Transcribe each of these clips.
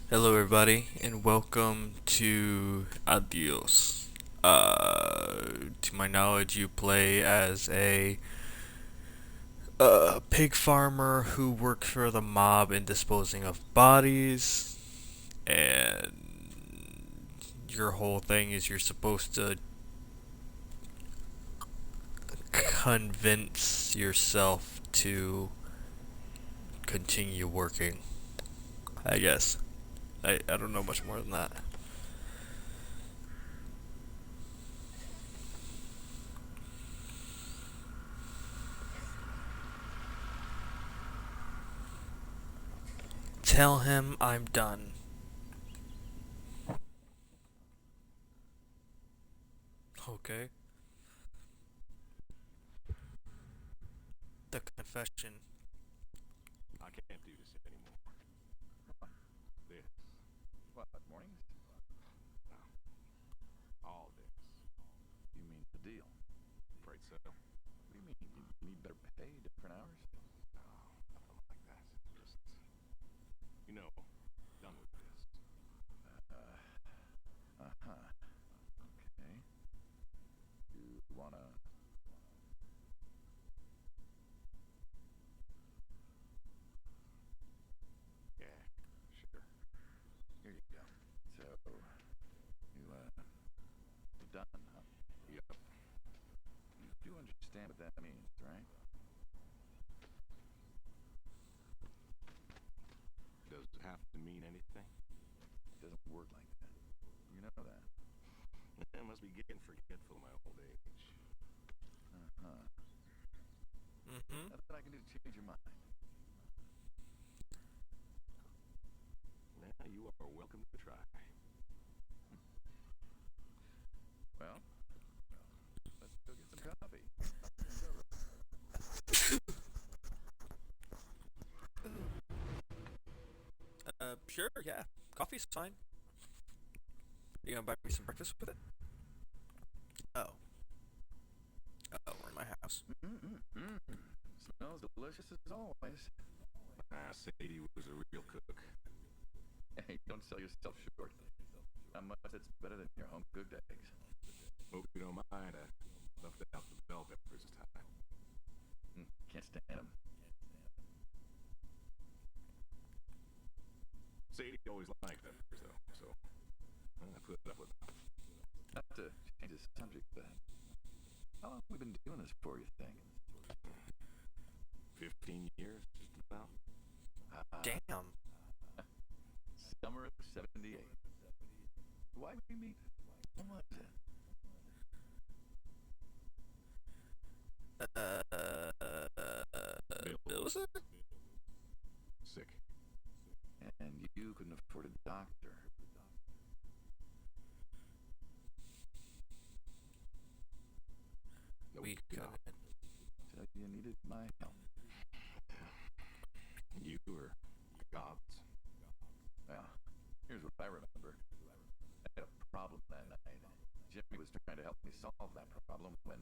Hello, everybody, and welcome to Adios. To my knowledge, you play as a pig farmer who works for the mob in disposing of bodies, and your whole thing is you're supposed to convince yourself to continue working. I guess. I don't know much more than that. Tell him I'm done. Okay. The confession. I can't do this anymore. What? This. What, mornings? No. All this. You mean the deal? Afraid so. What do you mean? You need better pay, different hours? No, nothing like that. Just, done with this. Uh-huh. Okay. You wanna... Yeah, sure. Here you go. So, you done, huh? Yep. You do understand what that means, right? Does it have to mean anything? It doesn't work like that. You know that. I must be getting forgetful in my old age. Uh-huh. Mm-hmm. Nothing I can do to change your mind. Now you are welcome to try. Well, let's go get some coffee. Sure, yeah. Coffee's fine. You gonna buy me some breakfast with it? Oh. Oh, we're in my house. Mm-mm-mm. Smells delicious as always. Sadie was a real cook. Hey, don't sell yourself short. Not much that's better than your home-cooked eggs. Hope you don't mind. I left out the bell peppers this time. Can't stand them. Sadie always liked peppers, though, so I put up with them. Not to change the subject, but how long have we been doing this for, you think? 15 years, just about. Damn. Summer of '78. Why did we meet? When was it? Bill was it? Sick. And you couldn't afford a doctor. No, We couldn't. So you needed my help. You were gods. Well, here's what I remember. I had a problem that night. Jimmy was trying to help me solve that problem when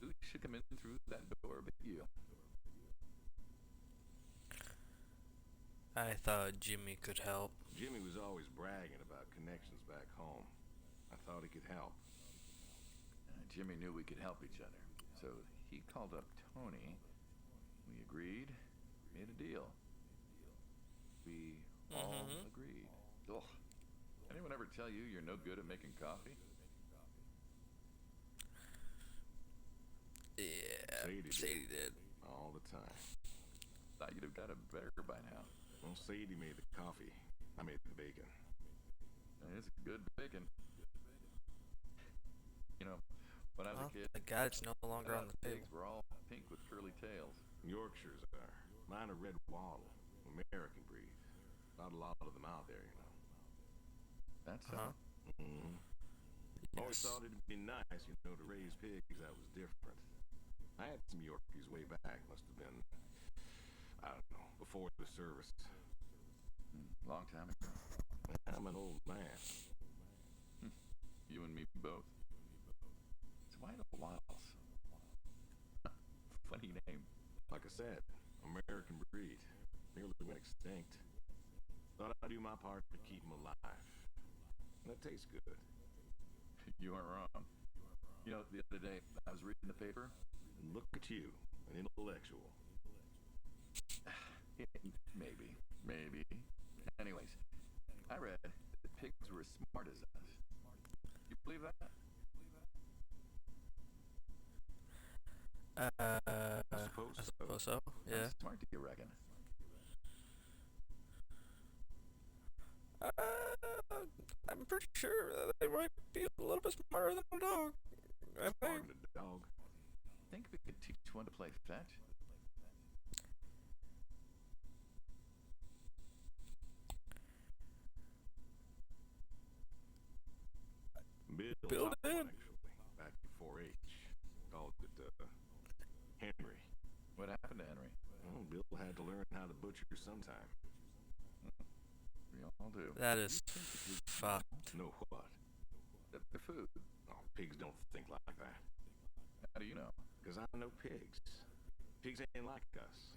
who should come in through that door but you? I thought Jimmy could help. Jimmy was always bragging about connections back home. I thought he could help. Jimmy knew we could help each other. So he called up Tony. We agreed, made a deal. We all agreed. Ugh. Anyone ever tell you you're no good at making coffee? Yeah, Sadie did. All the time. Thought you'd have got it better by now. Well, Sadie made the coffee. I made the bacon. It's good bacon. You know, when I was a kid, Thank God it's no I longer on thought the pigs table. were all pink with curly tails. Yorkshires are. Mine are red wattle. American breed. Not a lot of them out there, you know. That's Uh-huh. Mm-hmm. Always Yes. thought it'd be nice, to raise pigs that was different. I had some Yorkies way back. Must have been, I don't know, before the service. long time ago. I'm an old man. You and me both. It's White Wattles. Funny name. Like I said, American breed. Nearly went extinct. Thought I'd do my part to keep them alive. That tastes good. You aren't wrong. You know, the other day, I was reading the paper. And look at you, an intellectual. Maybe. Anyways, I read that pigs were as smart as us. You believe that? I I suppose suppose so. Yeah. How smart do you reckon? Uh, I'm pretty sure they might be a little bit smarter than a dog. I think. pardon the dog. Think we could teach one to play fetch? Bill Bill taught one, did. actually, back in 4-H. Called it, Henry. What happened to Henry? Well, Bill had to learn how to butcher sometime. We all do. That is You think if you fucked. Know what? the food. Oh, pigs don't think like that. How do you know? Because I know pigs. Pigs ain't like us.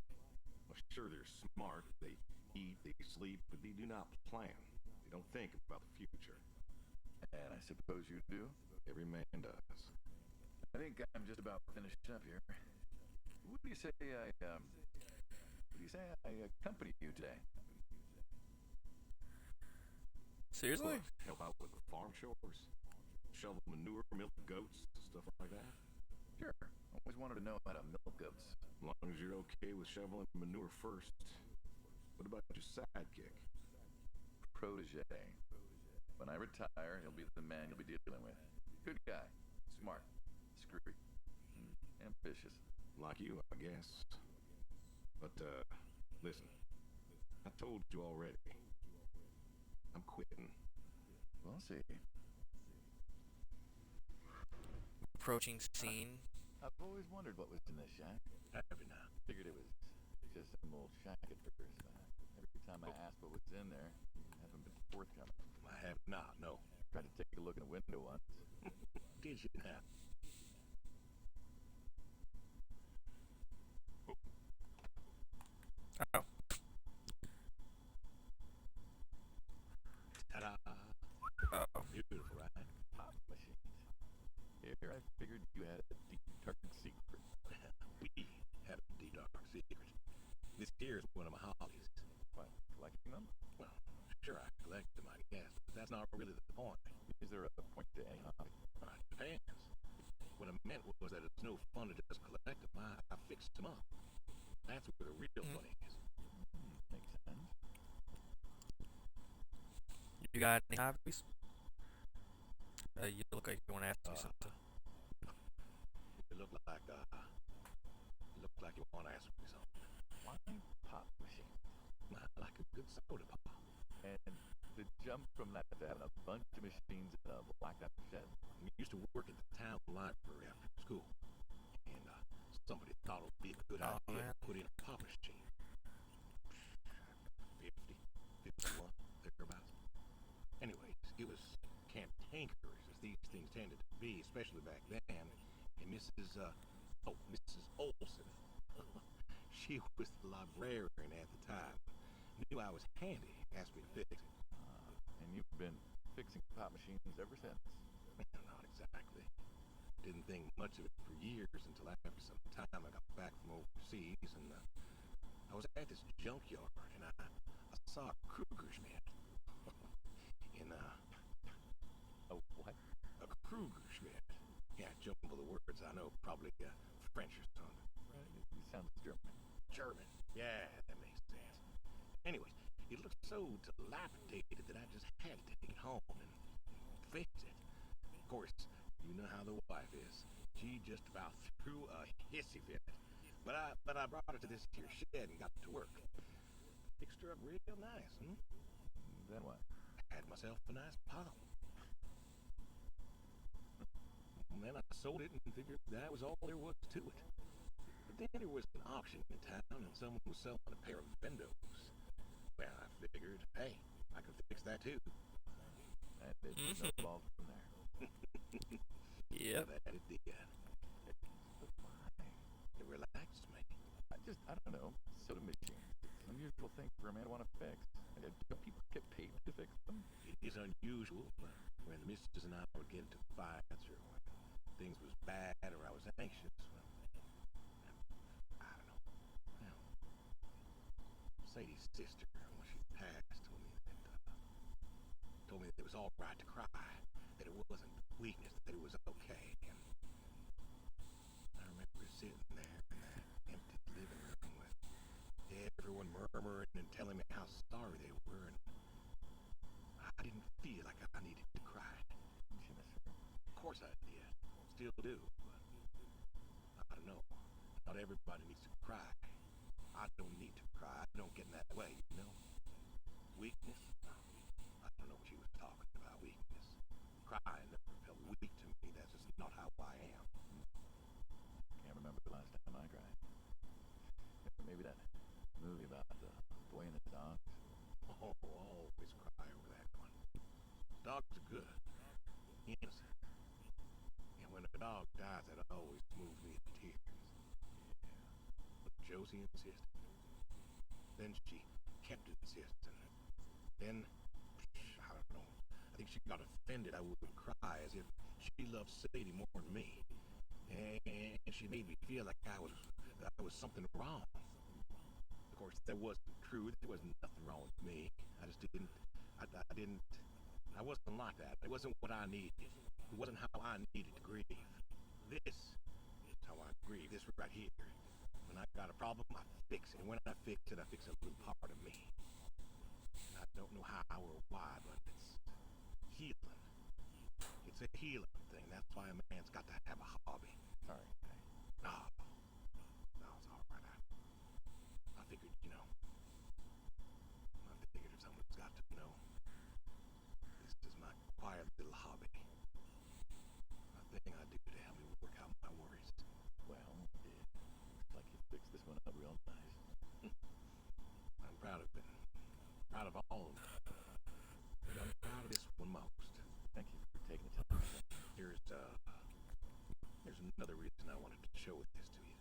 Well, sure, they're smart. They eat, they sleep, but they do not plan. They don't think about the future. And I suppose you do? Every man does. I think I'm just about finished up here. What do you say I accompany you today? Seriously? Help out with the farm chores. Shovel manure, milk goats, stuff like that. Sure. Always wanted to know how to milk goats. As long as you're okay with shoveling manure first. What about your sidekick? Protege. When I retire, he'll be the man you'll be dealing with. Good guy. Smart. Discreet. Ambitious. Like you, I guess. But, listen. I told you already. I'm quitting. We'll see. Approaching scene. I've always wondered what was in this shack. Have you now? Figured it was just some old shack at first. Every time I asked what was in there, you haven't been forthcoming. I have not, no. Tried to take a look in the window once. Did you now? Oh. Ta-da! Oh. Beautiful, right? Pop machines. Here I figured you had a deep, dark secret. We have a deep dark secret. This here is one of my hobbies. What, collecting them? Well, sure, I collect them, I guess, but that's not really the point. Is there a point to any hobby? It depends. What I meant was that it's no fun to just collect them. I fix them up. That's where the real fun is. Makes sense. You got any hobbies? You look like you want to ask me something. You look like you want to ask me something. Why pop machines? I like a good soda pop. And the jump from that to having a bunch of machines in a blacked out shed. I used to work at the town library after school. And somebody thought it would be a good idea to put in a pop machine. 51, thereabouts. Anyways, it was cantankerous, as these things tended to be, especially back then. And Mrs. Olson, she was the librarian at the time. Knew I was handy, asked me to fix it. And you've been fixing pop machines ever since. Not exactly. Didn't think much of it for years until after some time I got back from overseas, and I was at this junkyard, and I saw a Krugerschmidt. A what? A Krugerschmidt. Yeah, jumble the words, I know, probably French or something. It sounds German. German. Yeah, that makes sense. Anyways, it looked so dilapidated that I just had to take it home and fix it. Of course, you know how the wife is. She just about threw a hissy fit. But I brought her to this here shed and got to work. Fixed her up real nice, Then what? Had myself a nice pop. And then I sold it and figured that was all there was to it. But then there was an auction in town and someone was selling a pair of Vendos. Well, I figured, hey, I can fix that too. And it snowballed from there. Yep. That it did. But why? It relaxed me. I don't know. Soda machines. It's an unusual thing for a man to want to fix. Do people get paid to fix them? It's unusual, but when the missus and I would get into fights or when things was bad or I was anxious, well, I don't know. Well, Sadie's sister, when she passed, told me that it was all right to cry, that it wasn't weakness, that it was okay. And I remember sitting there in that empty living room with everyone murmuring and telling me how sorry they were, and I didn't feel like I needed to cry. Did you miss her? Of course I did. Still do, but I don't know. Not everybody needs to cry. I don't need to cry. I don't get in that way, you know? Weakness? I don't know what she was talking about, weakness. Crying never felt weak to me. That's just not how I am. Can't remember the last time I cried. Maybe that movie about the boy and the dogs. Oh, always cry over that one. Dogs are good. Innocent. And when a dog dies, that always moves me to tears. Yeah. But Josie insisted. Then she kept insisting. Then, I don't know. I think she got offended I would cry as if she loved Sadie more than me. And she made me feel like I was something wrong. Of course, that wasn't true. There was nothing wrong with me. I just didn't. I wasn't like that. It wasn't what I needed. It wasn't how I needed to grieve. This is how I grieve. This right here. When I got a problem, I fix it. And when I fix it, I fix a little part of me. And I don't know how or why, but it's healing. It's a healing thing. That's why a man's got to have a hobby. Sorry. No, it's all right. I figured, you know. I figured if someone's got to know, this is my quiet little hobby. A thing I do to help me work out my worries. Well, it looks like you fixed this one up real nice. I'm proud of it. Proud of all of them. But I'm proud of this one most. Thank you for taking the time. Here's another reason I wanted to show this to you.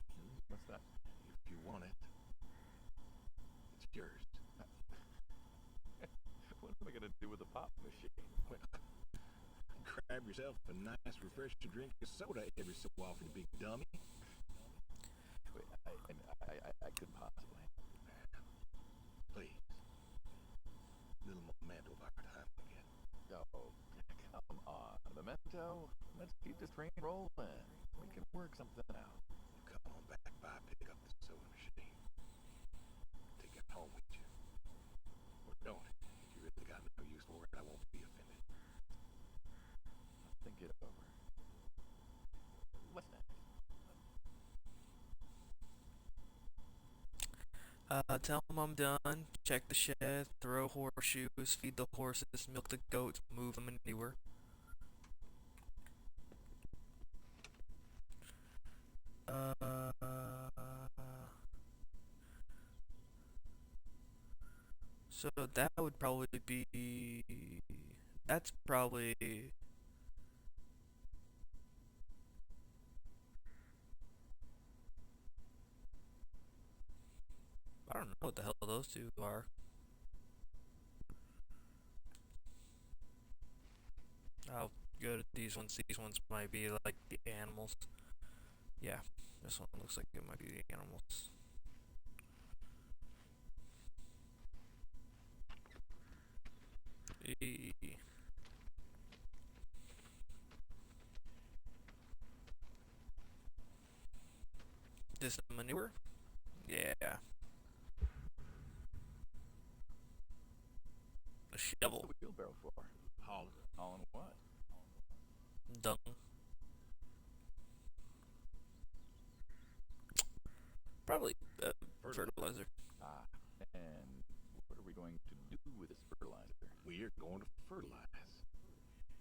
What's that? If you want it, it's yours. What am I gonna do with the pop machine? Well, grab yourself a nice, refreshing drink of soda every so often, you big dummy. Wait, I couldn't possibly. Please. Little memento of our time again. Oh, come on. Memento. Let's keep this train rolling. We can work something out. Come on back by, pick up the soda machine. Take it home with you. Or don't. If you really got no use for it, I won't be offended. I'll think it over. What's next? Tell them I'm done. Check the shed, throw horseshoes, feed the horses, milk the goats, move them anywhere. So that would probably be. That's probably. I don't know what the hell those two are. How good these ones. These ones might be like the animals. Yeah, this one looks like it might be the animals. This manure? Yeah. A shovel. What's the wheelbarrow for? Hauling. Hauling what? Dung. Probably fertilizer. Ah, and what are we going to do with this fertilizer? We are going to fertilize.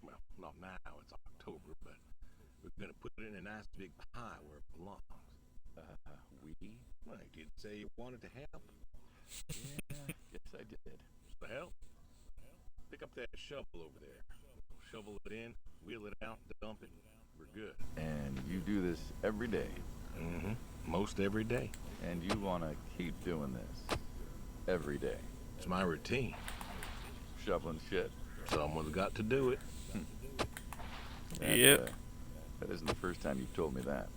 Well, not now, it's October, but we're going to put it in a nice big pie where it belongs. We? Well, you did say you wanted to help. Yeah, yes I did. So help. Pick up that shovel over there. Shovel it in, wheel it out, dump it. We're good. And you do this every day? Mm-hmm. Most every day. And you want to keep doing this every day? It's my routine. Shoveling shit. Someone's got to do it. Yep. That isn't the first time you've told me that.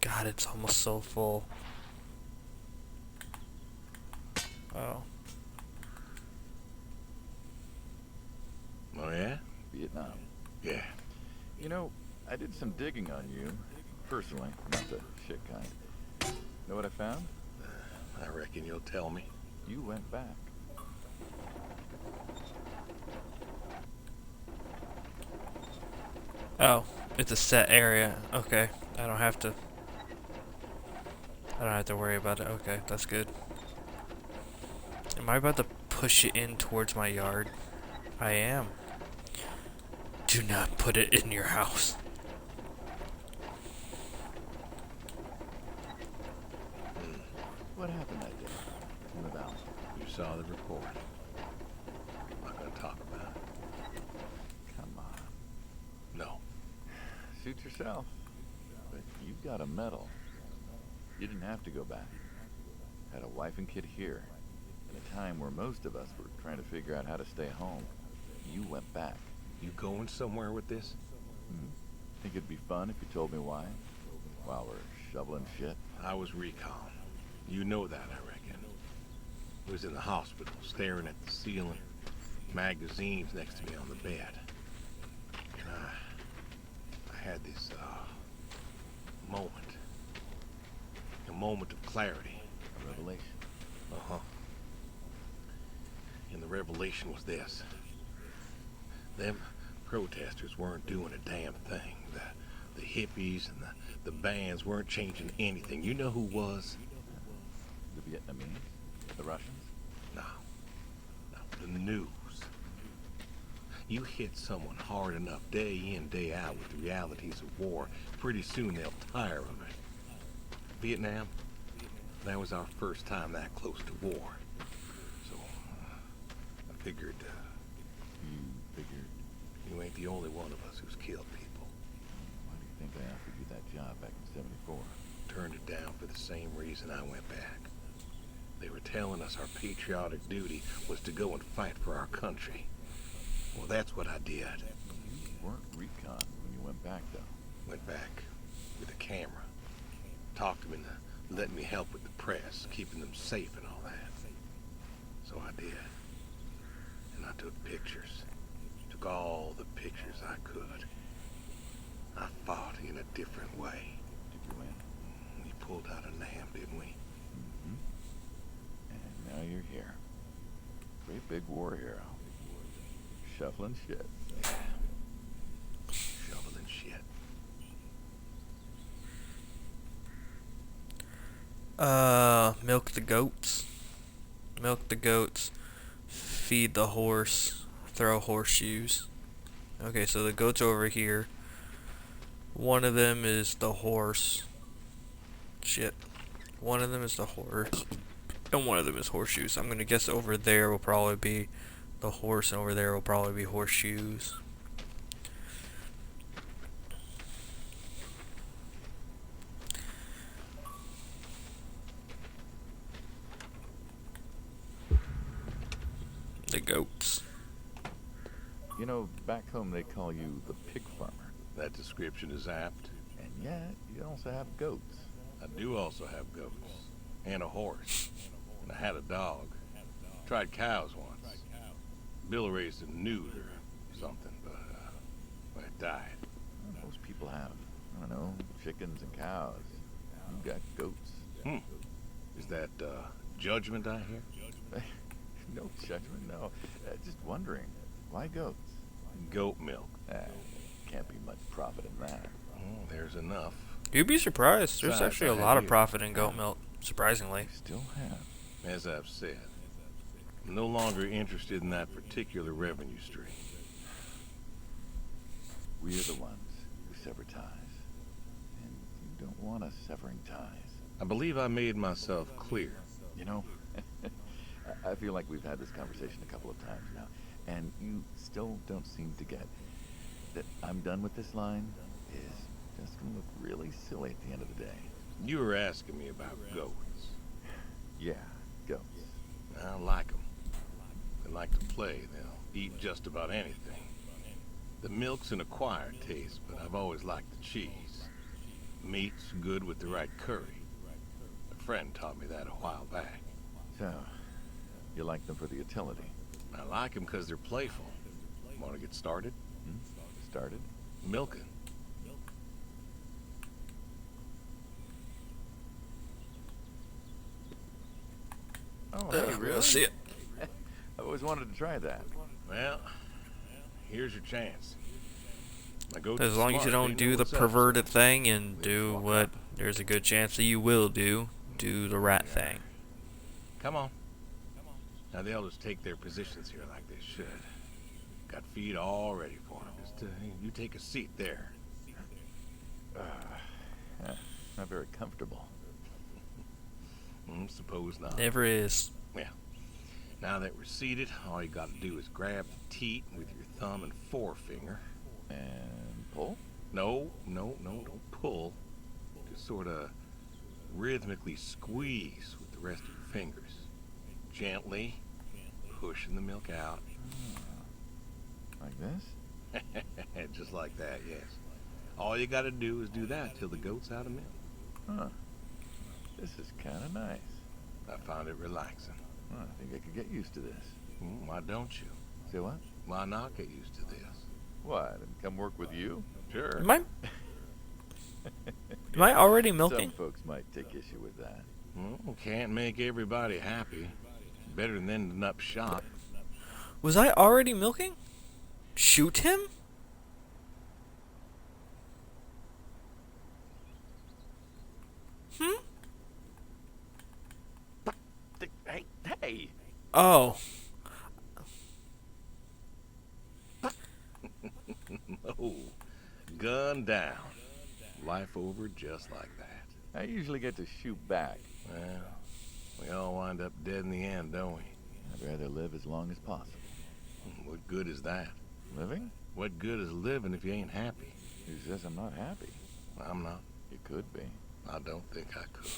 God, it's almost so full. Oh. Oh, yeah? Vietnam. Yeah. You know, I did some digging on you. Personally, not the shit kind. Know what I found? I reckon you'll tell me. You went back. Oh, it's a set area. Okay. I don't have to worry about it. Okay, that's good. Am I about to push it in towards my yard? I am. Do not put it in your house. What happened that day in the valley? You saw the report. I'm not gonna talk about it. Come on. No. Suit yourself. But you've got a medal. You didn't have to go back. Had a wife and kid here. At a time where most of us were trying to figure out how to stay home. You went back. You going somewhere with this? Think it'd be fun if you told me why? While we're shoveling shit? I was recon. You know that, I reckon. Was in the hospital, staring at the ceiling, magazines next to me on the bed. And I had this, moment. A moment of clarity. A revelation. Uh-huh. And the revelation was this. Them protesters weren't doing a damn thing. The hippies and the bands weren't changing anything. You know who was? The Vietnamese? The Russians? No. No, the news. You hit someone hard enough day in, day out with the realities of war, pretty soon they'll tire of it. Vietnam, that was our first time that close to war. So, I figured, You figured... you ain't the only one of us who's killed people. Why do you think I offered you that job back in '74? Turned it down for the same reason I went back. They were telling us our patriotic duty was to go and fight for our country. Well, that's what I did. You weren't recon when you went back, though. Went back with a camera. Talked them into letting me help with the press, keeping them safe and all that. So I did. And I took pictures. Took all the pictures I could. I fought in a different way. Did you win? We pulled out a Nam, didn't we? And now you're here. Great big war hero. Shuffling shit. Shoveling shit. Milk the goats. Milk the goats. Feed the horse. Throw horseshoes. Okay, so the goats are over here. One of them is the horse. Shit. One of them is the horse. And one of them is horseshoes. I'm gonna guess over there will probably be the horse, and over there will probably be horseshoes. The goats. You know, back home they call you the pig farmer. That description is apt. And yet, you also have goats. I do also have goats. And a horse. And I had a dog. Tried cows once. Bill raised a newt or something, but it died. Well, most people have, I don't know, chickens and cows. You got goats. Is that, judgment I hear? No judgment, no. Just wondering, why goats? Goat milk. Can't be much profit in that. Oh, there's enough. You'd be surprised. There's Besides, actually a I lot had of you. profit in goat milk, surprisingly. They still have. As I've said, I'm no longer interested in that particular revenue stream. We're the ones who sever ties. And you don't want us severing ties. I believe I made myself clear. You know, I feel like we've had this conversation a couple of times now, and you still don't seem to get that I'm done with this line is just gonna look really silly at the end of the day. You were asking me about goats. Yeah, goats. I like them. They like to play. They'll eat just about anything. The milk's an acquired taste, but I've always liked the cheese. Meat's good with the right curry. A friend taught me that a while back. So, you like them for the utility? I like them because they're playful. Want to get started? Hmm? Started? Milking. Oh, hey, We'll really? see it. I always wanted to try that. Well, here's your chance. My goats As are long as you smart, they don't know do the what's up, perverted so thing and they do fuck what up. there's a good chance that you will do the rat thing. Come on. Now they'll just take their positions here like they should. Got feed all ready for them. Just you take a seat there. Not very comfortable. Suppose not. Never is. Yeah. Now that we're seated, all you got to do is grab the teat with your thumb and forefinger. And pull? No, don't pull. Just sort of rhythmically squeeze with the rest of your fingers. Gently pushing the milk out. Like this? Just like that, yes. All you gotta do is do that till the goat's out of milk. Huh. This is kind of nice. I found it relaxing. Well, I think I could get used to this. Why don't you? Say what? Why not get used to this? What? And come work with you? Sure. Am I already Some milking? folks might take issue with that. Can't make everybody happy. Better than ending up shop. Was I already milking? Shoot him? Hmm? Hey! Oh. Oh, gun down. Life over just like that. I usually get to shoot back. Well, we all wind up dead in the end, don't we? I'd rather live as long as possible. What good is that? Living? What good is living if you ain't happy? Who says I'm not happy? I'm not. You could be. I don't think I could.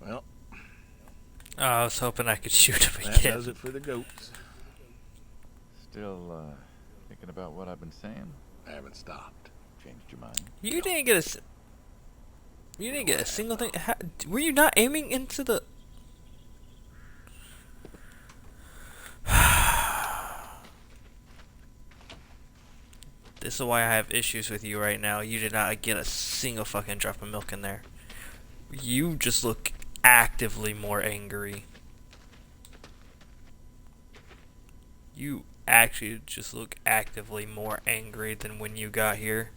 Well, Oh, I was hoping I could shoot him that again. does it for the goats. Still, thinking about what I've been saying? I haven't stopped. Changed your mind? You didn't get You didn't get a single thing. Were you not aiming into the? This is why I have issues with you right now. You did not get a single fucking drop of milk in there. You just look actively more angry. You actually just look actively more angry than when you got here.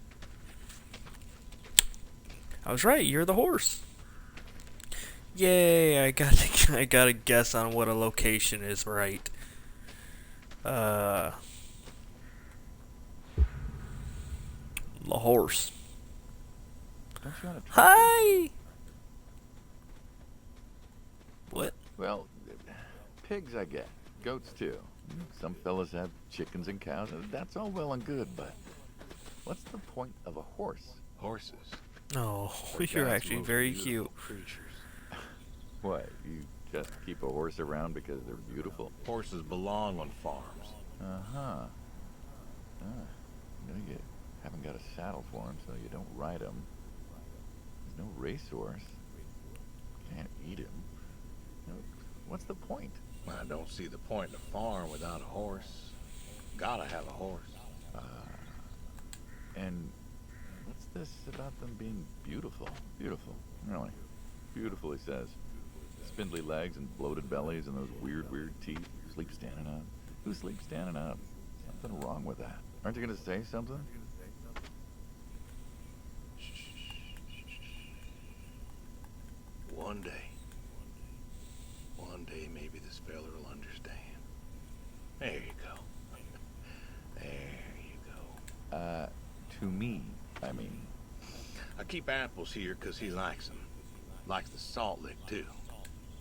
I was right, you're the horse. Yay, I got a guess on what a location is right. The horse. Don't you want to Hi! What? Well, pigs I get. Goats too. Some fellas have chickens and cows. That's all well and good, but what's the point of a horse? Horses. Oh, They're you're God's actually most very beautiful cute. creatures. What, you just keep a horse around because they're beautiful? Horses belong on farms. Uh-huh. You haven't got a saddle for him, so you don't ride him. There's no racehorse. You can't eat him. What's the point? I don't see the point in a farm without a horse. Gotta have a horse. And what's this about them being beautiful? Beautiful. Really. Beautiful, he says. Spindly legs and bloated bellies and those weird teeth. Sleep standing up. Who sleeps standing up? Something wrong with that. Aren't you going to say something? One day maybe this fella will understand. There you go. There you go. To me, I mean. I keep apples here 'cause he likes them. Likes the salt lick, too.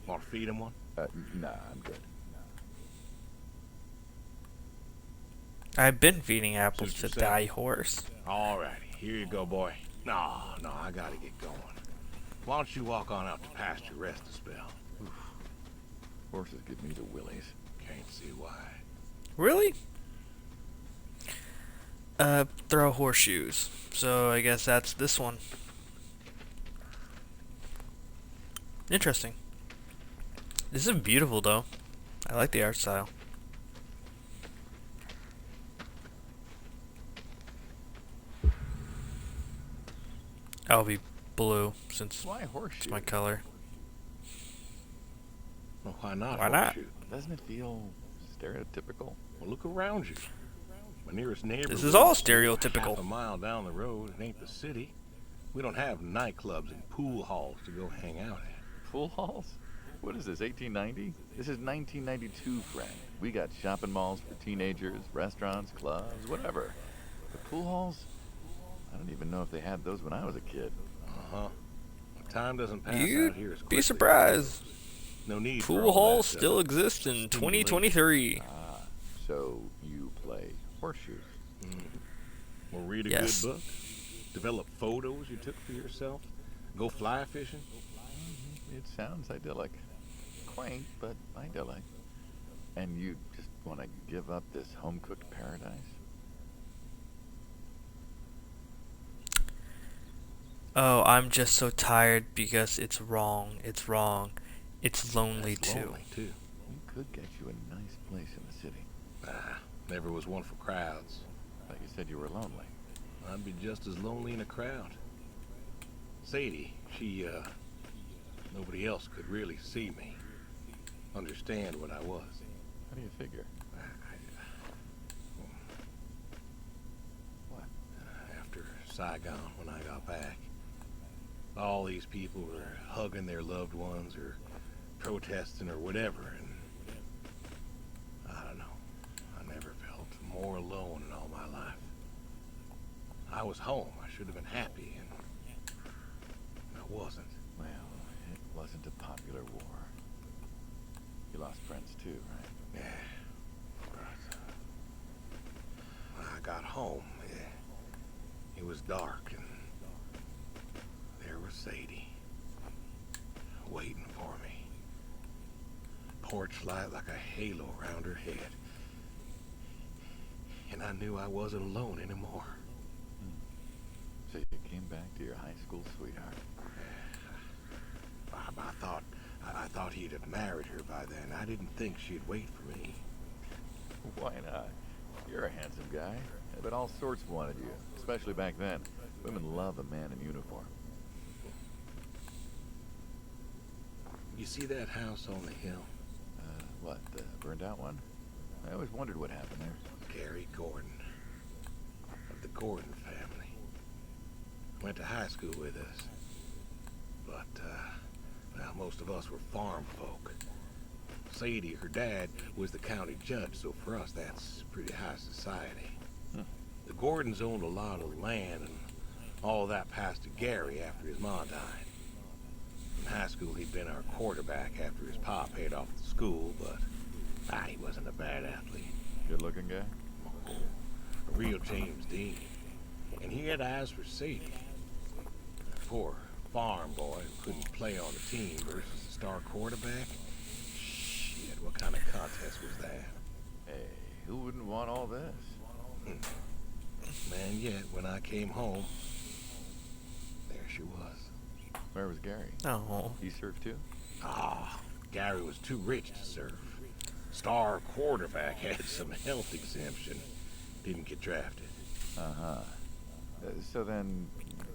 Want to feed him one? Nah, I'm good. I've been feeding apples Suit to yourself. die horse. Alrighty, here you go, boy. No, I gotta get going. Why don't you walk on out to pasture, rest a spell? Horses give me the willies. Can't see why. Really? Throw horseshoes. So I guess that's this one. Interesting. This is beautiful though. I like the art style. I'll be blue since Why horseshoe? it's my color. Well, why not? Why not? Horseshoe? Doesn't it feel stereotypical? Well, look around you. My nearest neighbor. This is all lives stereotypical. Half a mile down the road. It ain't the city. We don't have nightclubs and pool halls to go hang out at. Pool halls? What is this, 1890? This is 1992, friend. We got shopping malls for teenagers, restaurants, clubs, whatever. The pool halls? I don't even know if they had those when I was a kid. Uh-huh. Time doesn't pass out You'd here as quickly. be surprised. No need for Pool all halls that, still exist in stimulation. 2023. Ah, so you play horseshoes. Or read a Yes. good book. Develop photos you took for yourself. Go fly fishing. It sounds idyllic. Quaint, but idyllic. And you just want to give up this home-cooked paradise? Oh, I'm just so tired because it's wrong. It's wrong. It's lonely That's too. lonely, too. We could get you a nice place in the city. Never was one for crowds. But you said you were lonely. I'd be just as lonely in a crowd. Sadie, she, nobody else could really see me. Understand what I was. How do you figure? What? After Saigon, when I got back, all these people were hugging their loved ones or protesting or whatever, and I don't know. I never felt more alone in all my life. I was home. I should have been happy, and I wasn't. Well, it wasn't a popular war. You lost friends too, right? Yeah. But when I got home, it was dark, and there was Sadie waiting for me. Porch light like a halo around her head. And I knew I wasn't alone anymore. So you came back to your high school sweetheart. I thought he'd have married her by then. I didn't think she'd wait for me. Why not? You're a handsome guy. But all sorts wanted you, especially back then. Women love a man in uniform. You see that house on the hill? What, the burned out one? I always wondered what happened there. Gary Gordon, of the Gordon family. Went to high school with us. But, well, most of us were farm folk. Sadie, her dad, was the county judge, so for us that's pretty high society. The Gordons owned a lot of land, and all that passed to Gary after his ma died. In high school, he'd been our quarterback after his pa paid off the school, but he wasn't a bad athlete. Good-looking guy? A real James Dean. And he had eyes for Sadie. A poor farm boy who couldn't play on the team versus a star quarterback. Shit, what kind of contest was that? Hey, who wouldn't want all this? Man, yet when I came home, there she was. Where was Gary? Oh, He served too? Gary was too rich to serve. Star quarterback had some health exemption. Didn't get drafted. Uh-huh. So then,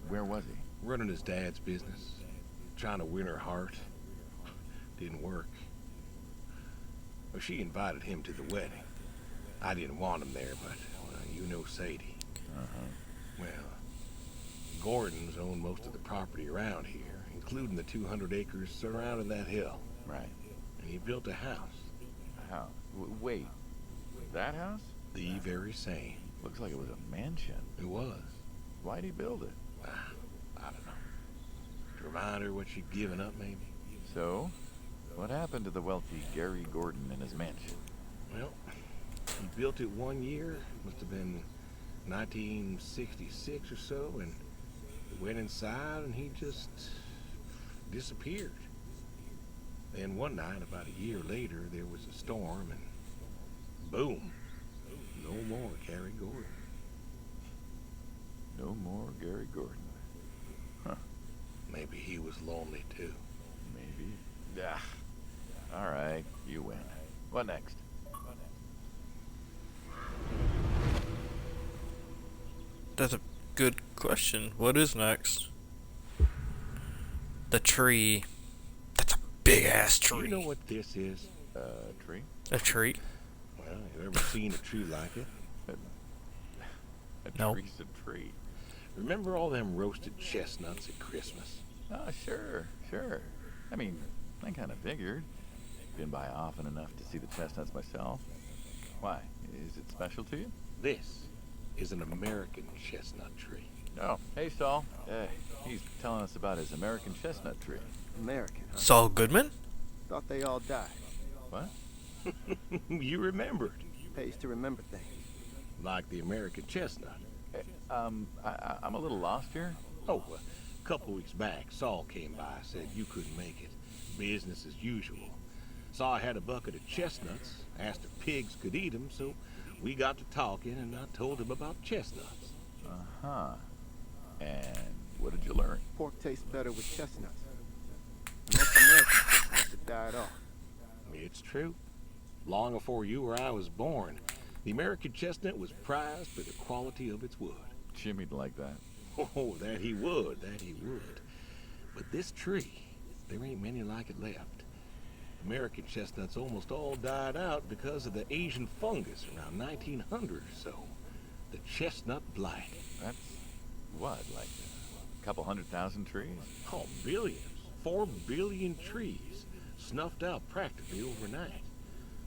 where was he? Running his dad's business. Trying to win her heart. Didn't work. Well, she invited him to the wedding. I didn't want him there, but, well, you know Sadie. Uh-huh. Well, Gordons own most of the property around here, including the 200 acres surrounding that hill. Right. And he built a house. A house? Wait. That house? The very same. Looks like it was a mansion. It was. Why'd he build it? I don't know. To remind her what she'd given up, maybe? So, what happened to the wealthy Gary Gordon and his mansion? Well, he built it one year, must have been 1966 or so, and went inside and he just disappeared. Then one night, about a year later, there was a storm and boom, no more Gary Gordon. No more Gary Gordon. Huh. Maybe he was lonely too. Maybe. Ah. All right, you win. What next? That's a good question. What is next? The tree. That's a big ass Do tree. you know what this is? Tree? A tree? Well, you ever seen a tree like it? A No. tree's a tree. Remember all them roasted chestnuts at Christmas? Oh, sure. I mean, I kind of figured. Been by often enough to see the chestnuts myself. Why? Is it special to you? This is an American chestnut tree. Oh, hey, Saul. He's telling us about his American chestnut tree. American, huh? Saul Goodman? Thought they all died. What? You remembered. Pays to remember things. Like the American chestnut. I'm a little lost here. Oh, a couple weeks back, Saul came by, said you couldn't make it. Business as usual. Saw I had a bucket of chestnuts, asked if pigs could eat them, so we got to talking and I told him about chestnuts. Uh-huh. And what did you learn? Pork tastes better with chestnuts. Most American chestnuts have died off. It's true. Long before you or I was born, the American chestnut was prized for the quality of its wood. Jimmy'd like that. Oh, that he would. But this tree, there ain't many like it left. American chestnuts almost all died out because of the Asian fungus around 1900 or so. The chestnut blight. That's what, like a couple 100,000 trees? Oh, billions. 4 billion trees snuffed out practically overnight.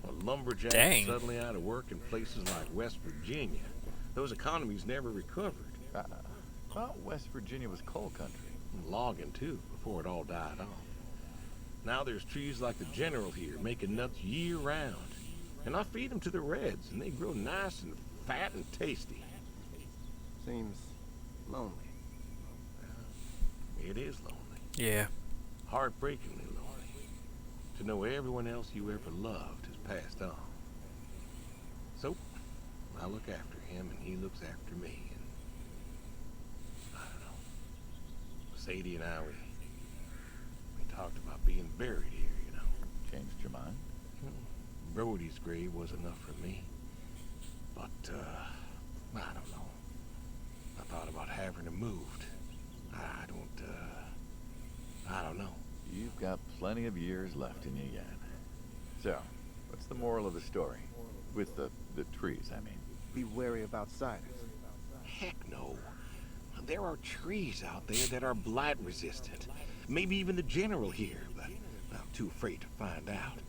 A lumberjack Dang. suddenly out of work in places like West Virginia. Those economies never recovered. Well, West Virginia was coal country. And logging, too, before it all died off. Now there's trees like the General here, making nuts year-round. And I feed them to the reds, and they grow nice and fat and tasty. Seems lonely. It is lonely. Yeah. Heartbreakingly lonely. To know everyone else you ever loved has passed on. So, I look after him, and he looks after me, and I don't know. Sadie and I, we talked about being buried here, you know. Changed your mind? Brody's grave was enough for me. But, I don't know. I thought about having him moved. I don't know. You've got plenty of years left in you yet. So, what's the moral of the story? With the trees, I mean. Be wary of outsiders. Heck no. There are trees out there that are blight resistant. Maybe even the General here, but I'm too afraid to find out.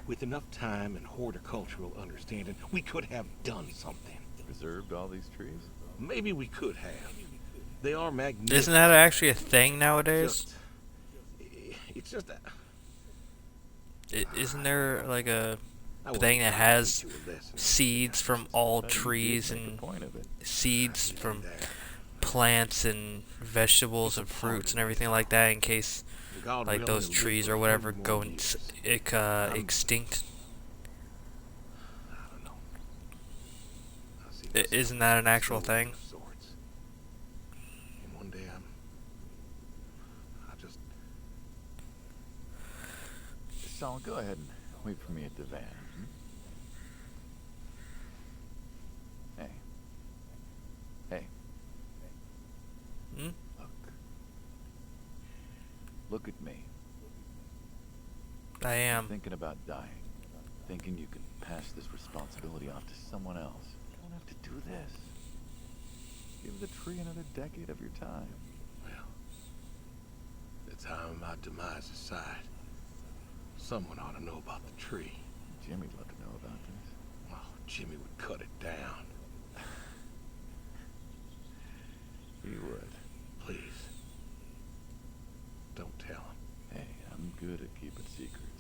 With enough time and horticultural understanding, we could have done something. Preserved all these trees? Maybe we could have. They are magnificent. Isn't that actually a thing nowadays? It's just that Isn't there like a I wasn't thing that trying to has teach you a lesson. seeds from all But you did trees make a and point of it. seeds I from did that. plants and vegetables and fruits and everything like that in case God like willing, those it'll live trees for or a whatever few go more years. extinct? I don't know. I see myself Isn't that an actual soldier thing? of sorts. And one day I just Saul, go ahead and wait for me at the van. Hey. Hey. Hmm? Look at me. I am. Thinking about dying. Thinking you can pass this responsibility off to someone else. You don't have to do this. Give the tree another decade of your time. well, the time my demise aside, someone ought to know about the tree. Jimmy'd love to know about this. Oh, Jimmy would cut it down. He would. Please. Don't tell him. Hey, I'm good at keeping secrets.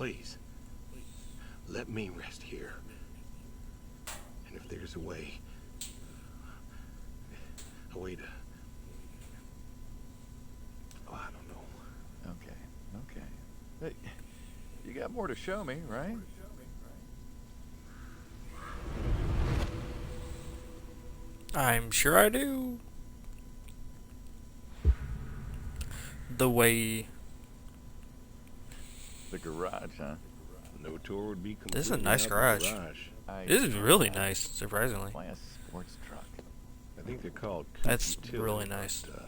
Please. Let me rest here. And if there's a way to... Oh, I don't know. Okay. Hey, you got more to show me, right? I'm sure I do. The way. The garage, huh? No tour would be complete. This is a nice without the garage. I This is really nice, surprisingly. Why a sports truck? I think they're called coupe That's utility, really nice. but,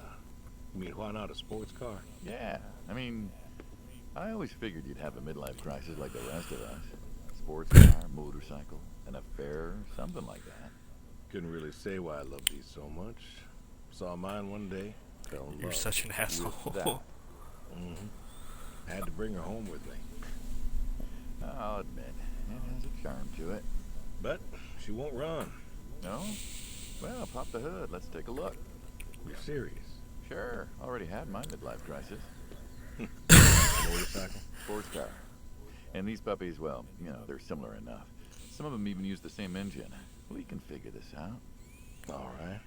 you mean, why not a sports car? Yeah, I mean, I always figured you'd have a midlife crisis like the rest of us. Sports car, motorcycle, an affair, something like that. Couldn't really say why I love these so much. Saw mine one day, fell in You're love. such an asshole. Had to bring her home with me. I'll admit, it has a charm to it. But she won't run. No? Well, pop the hood. Let's take a look. You're serious? Sure. Already had my midlife crisis. Motorcycle? Sports car. And these puppies, well, you know, they're similar enough. Some of them even use the same engine. We can figure this out. All right.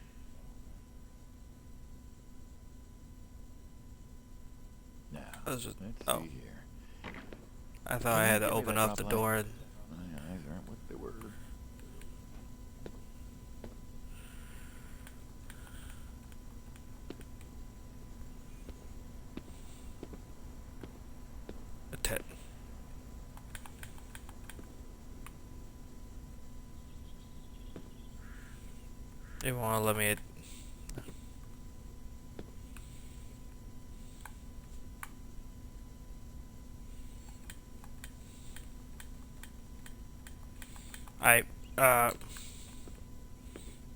Now, Those are- let's oh. see here. I thought I had to Give me open that up the drop door. light. My eyes aren't what they were. They won't let me.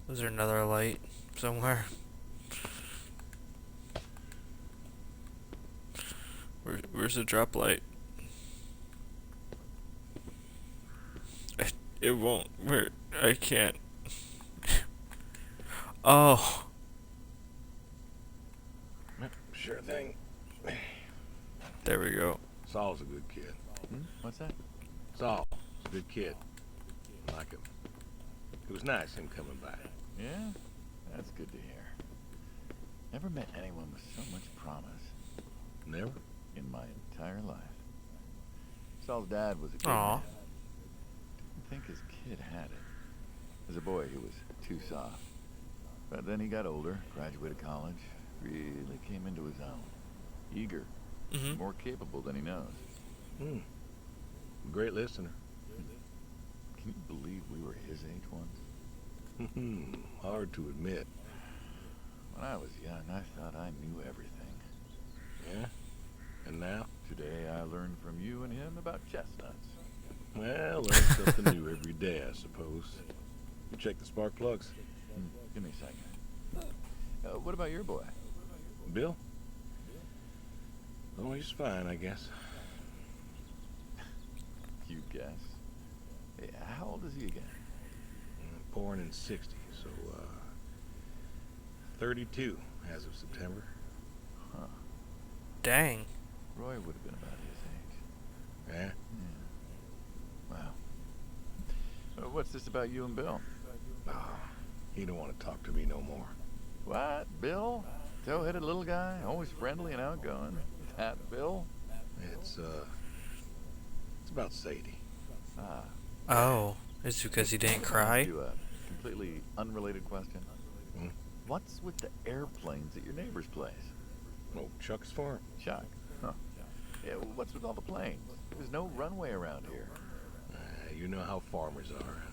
Is there another light somewhere? Where's the drop light? It won't. Where? I can't. Oh. Sure thing. There we go. Saul's a good kid. What's that? Saul, a good kid. I like him. It was nice him coming by. Yeah? That's good to hear. Never met anyone with so much promise Never? in my entire life. Saul's dad was a good Aw. man. Didn't think his kid had it. As a boy, he was too soft. But then he got older, graduated college, really came into his own. Eager, Mhm. more capable than he knows. Great listener. Can you believe we were his age once? Hard to admit. When I was young, I thought I knew everything. Yeah? And now? Today, I learned from you and him about chestnuts. Well, learn something new every day, I suppose. You check the spark plugs? Give me a second. What about your boy? Bill? Oh, he's fine, I guess. You guess. Hey, how old is he again? Born in 60, so, 32 as of September. Huh. Dang. Roy would have been about his age. Yeah? Wow. What's this about you and Bill? Oh, he don't want to talk to me no more. What? Bill? Tow-headed little guy, always friendly and outgoing. That Bill? It's about Sadie. Ah. Oh, it's because he didn't cry? Ask you a completely unrelated question. Hmm? What's with the airplanes at your neighbor's place? Oh, Chuck's farm. Chuck. Huh. Yeah, what's with all the planes? There's no runway around here. You know how farmers are.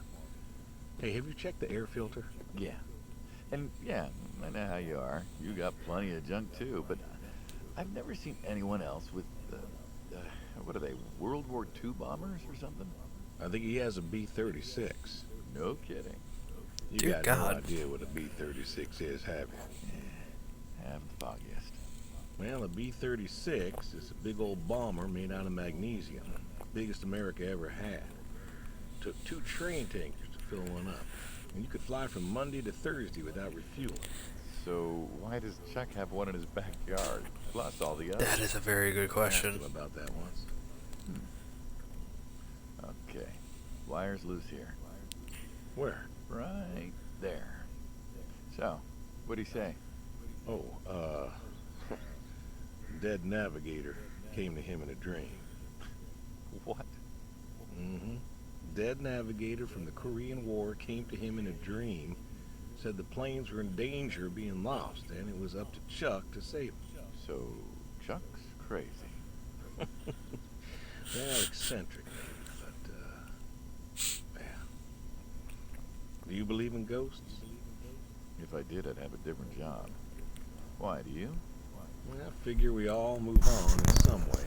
Hey, have you checked the air filter? Yeah. And yeah, I know how you are. You got plenty of junk too, but I've never seen anyone else with, what are they, World War II bombers or something? I think he has a B-36. No kidding. You Dear got God. no idea what a B-36 is, have you? Haven't the foggiest. Well, a B-36 is a big old bomber made out of magnesium. Biggest America ever had. Took 2 train tankers to fill one up. And you could fly from Monday to Thursday without refueling. So why does Chuck have one in his backyard, plus all the others? That is a very good I asked question. him about that once. Wire's loose here. Where? Right there. So, what'd he say? Oh, dead navigator came to him in a dream. What? Mm-hmm. Dead navigator from the Korean War came to him in a dream, said the planes were in danger of being lost, and it was up to Chuck to save them. So, Chuck's crazy. Well, eccentric maybe, but, yeah. Do you believe in ghosts? If I did, I'd have a different job. Why, do you? Well, I figure we all move on in some way.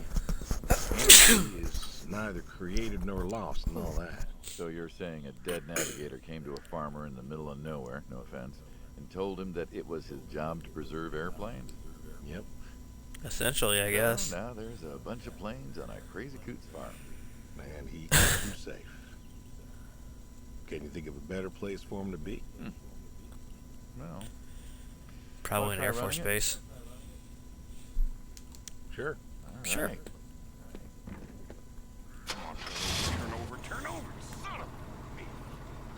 Energy is neither created nor lost and all that. So you're saying a dead navigator came to a farmer in the middle of nowhere, no offense, and told him that it was his job to preserve airplanes? Yep. Essentially, I guess. Now there's a bunch of planes on a crazy coots farm. And he keeps them safe. Can you think of a better place for him to be? Well, Probably an Wanna Air try Force running it? base. Sure. all Sure. right. Turn over, son of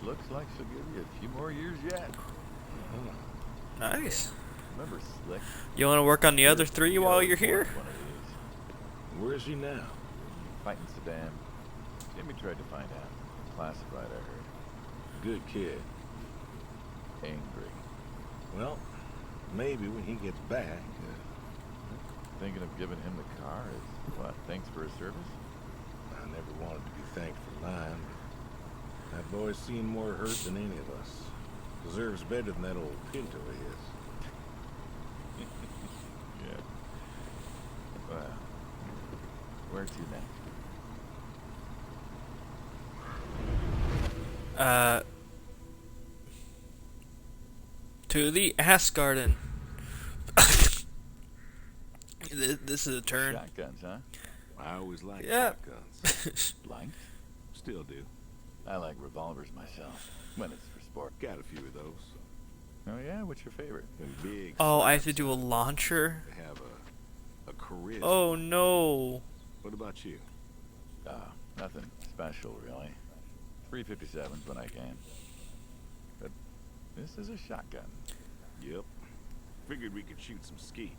a... Looks like she'll give you a few more years yet. Nice. Remember Slick? You want to work on the other three He while always you're here? wanted one of these. Where is he now? Fighting Saddam. Jimmy tried to find out. Classified, I heard. Good kid. Angry. Well, maybe when he gets back, Thinking of giving him the car is what? Thanks for his service? I never wanted to be thanked for lying, but that boy's seen more hurt than any of us. Deserves better than that old Pinto of his. Yeah. Well, where to next? To the ass garden. This is a turn. Shotguns, huh? I always liked Yeah. shotguns. Blanked? Still do. I like revolvers myself, when it's for sport. Got a few of those. Oh yeah? What's your favorite? And big. Oh, I have to slabs do a launcher? They have a charisma. Oh no. What about you? Nothing special, really. 357s when I can. But this is a shotgun. Yep. Figured we could shoot some skeet.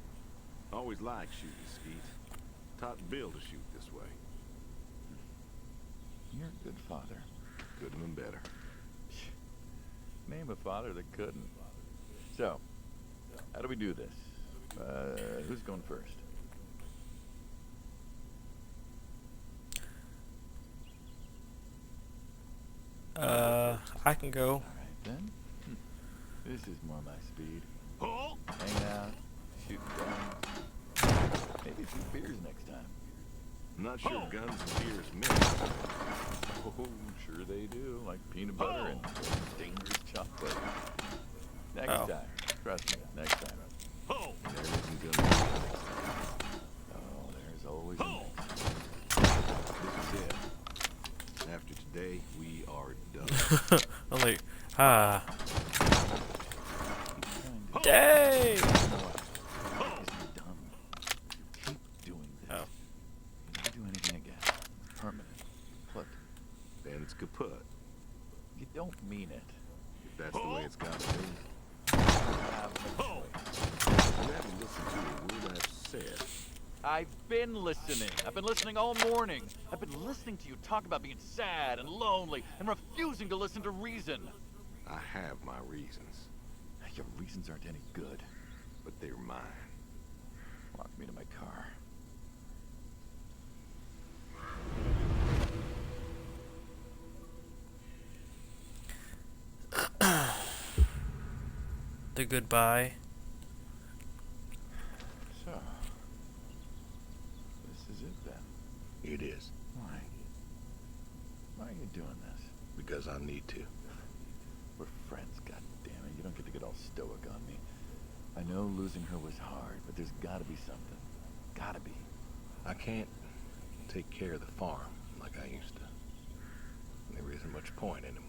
Always liked shooting skeet. Taught Bill to shoot this way. You're a good father. Could have been better. Name a father that couldn't. So, how do we do this? Who's going first? I can go. All right then. This is more my speed. Oh! Hang out, shoot guns. Maybe a few beers next time. I'm not sure guns and beers mix. Oh, sure they do. Like peanut butter and dangerous chocolate. Next Oh. time. Trust me, next time. Oh! There isn't gonna be next time. Oh, there's always a next This is it. After today, we are done. I'm like, ah. time. Dang! You know what? It's dumb. Keep doing this. Oh. Never do anything again. Permanent. Put. Then it's kaput. You don't mean it. If that's the way it's gotta be. Have a choice. You haven't listened to a word I've said. I've been listening. I've been listening all morning. I've been listening to you talk about being sad and lonely and refusing to listen to reason. I have my reasons, Your reasons aren't any good. but they're mine. Walk me to my car. The goodbye. So, this is it then. It is, Why? Why are you doing this? because I need to. We're friends, goddammit. You don't get to get all stoic on me. I know losing her was hard, but there's gotta be something. Gotta be. I can't take care of the farm like I used to. There isn't much point anymore.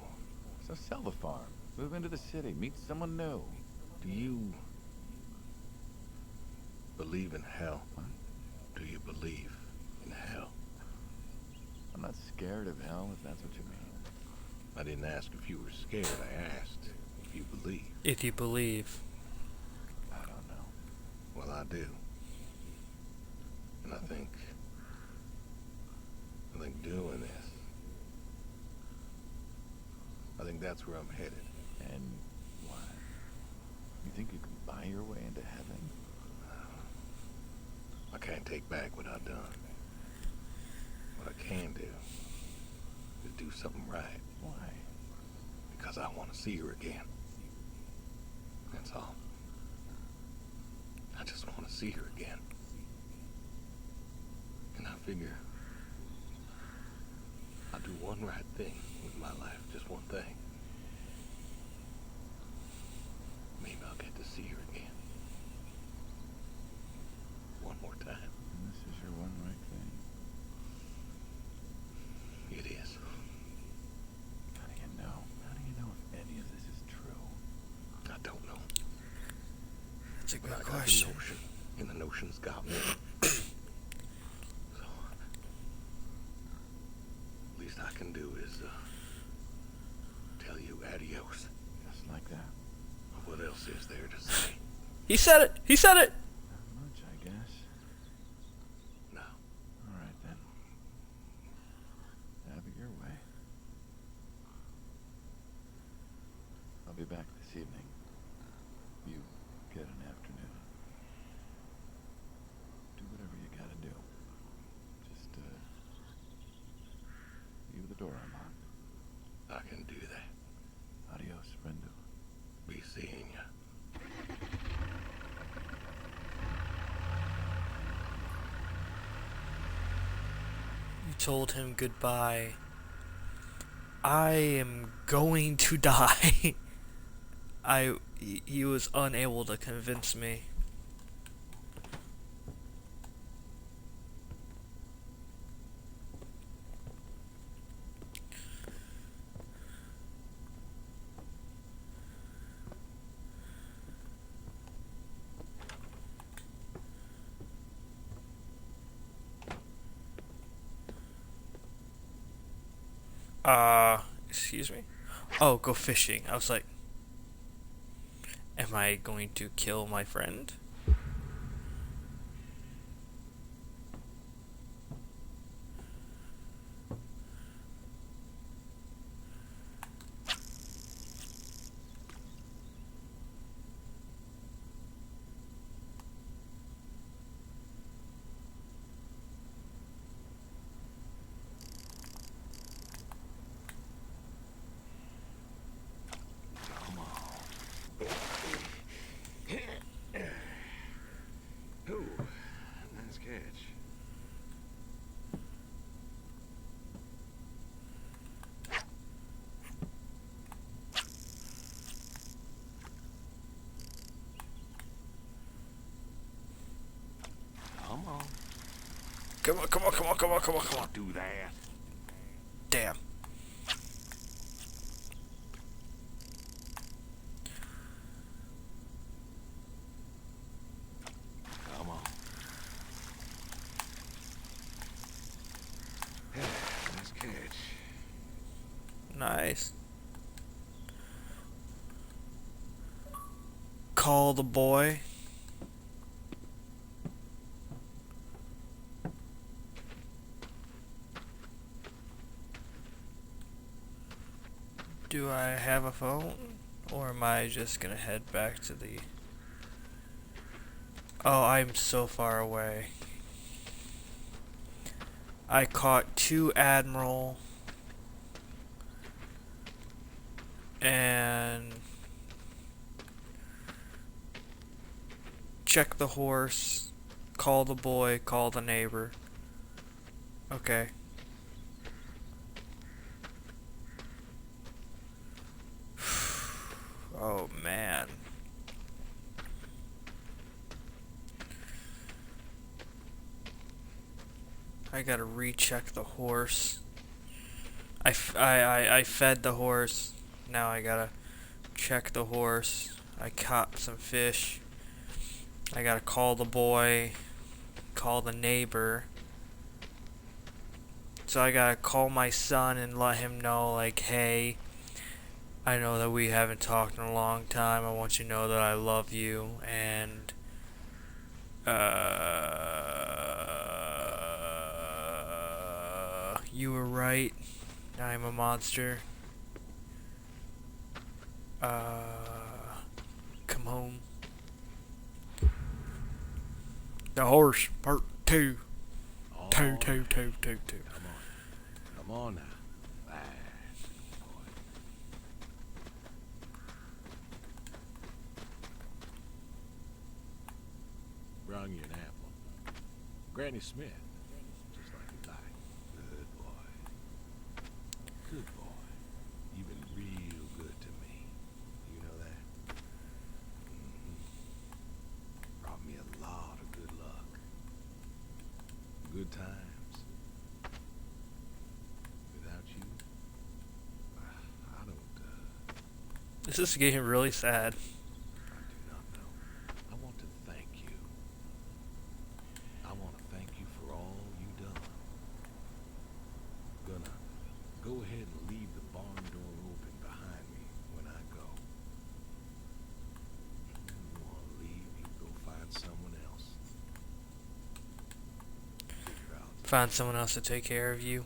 So sell the farm. Move into the city. Meet someone new. Do you believe in hell? What? Do you believe in hell? I'm not scared of hell, if that's what you mean. I didn't ask if you were scared. I asked if you believe. If you believe. I don't know. Well, I do. And I think doing this, I think that's where I'm headed. And what? You think you can buy your way into heaven? I can't take back what I've done. What I can do is do something right. Why? Because I want to see her again. That's all. I just want to see her again. And I figure I'll do one right thing with my life, just one thing. Maybe I'll get to see her again. One more time. And this is your one right thing. It is. How do you know? How do you know if any of this is true? I don't know. That's a But good I got question. the notion, and the notion's got me. So, least I can do is tell you adios. Just like that. What else is there to say? He said it! He said it! Not much, I guess. No. All right, then. Have it your way. I'll be back this evening. You get an afternoon. Do whatever you gotta do. Just, leave the door unlocked. I can do that. Adios, friendo. Be seeing ya. You told him goodbye. I am going to die. He was unable to convince me. Excuse me? Oh, go fishing. I was like, am I going to kill my friend? Ooh, nice catch. Come on. Come on, come on, come on, come on, come on, come on. Do that. Damn. Come on. Nice catch. Nice. Call the boy. Do I have a phone? Or am I just gonna head back to the... Oh, I'm so far away. I caught 2 Admiral. And... check the horse. Call the boy. Call the neighbor. Okay. Oh man. I gotta recheck the horse. I fed the horse. Now I gotta check the horse. I caught some fish. I gotta call the boy. Call the neighbor. So I gotta call my son and let him know, like, hey, I know that we haven't talked in a long time. I want you to know that I love you, and you were right. I'm a monster. Come home. The horse, part two. All Two, right. two, two, two, two. Come on now. That's good boy. Brung you an apple. Granny Smith. Just like you like. Good boy. Good boy. You've been real good to me. You know that? Brought me a lot of good luck. Good times. Without you, I don't, This is getting really sad. I do not know. I want to thank you. I want to thank you for all you done. Gonna go ahead and leave the barn door open behind me when I go. If you want to leave, you go find someone else. Figure out. Find someone else to take care of you.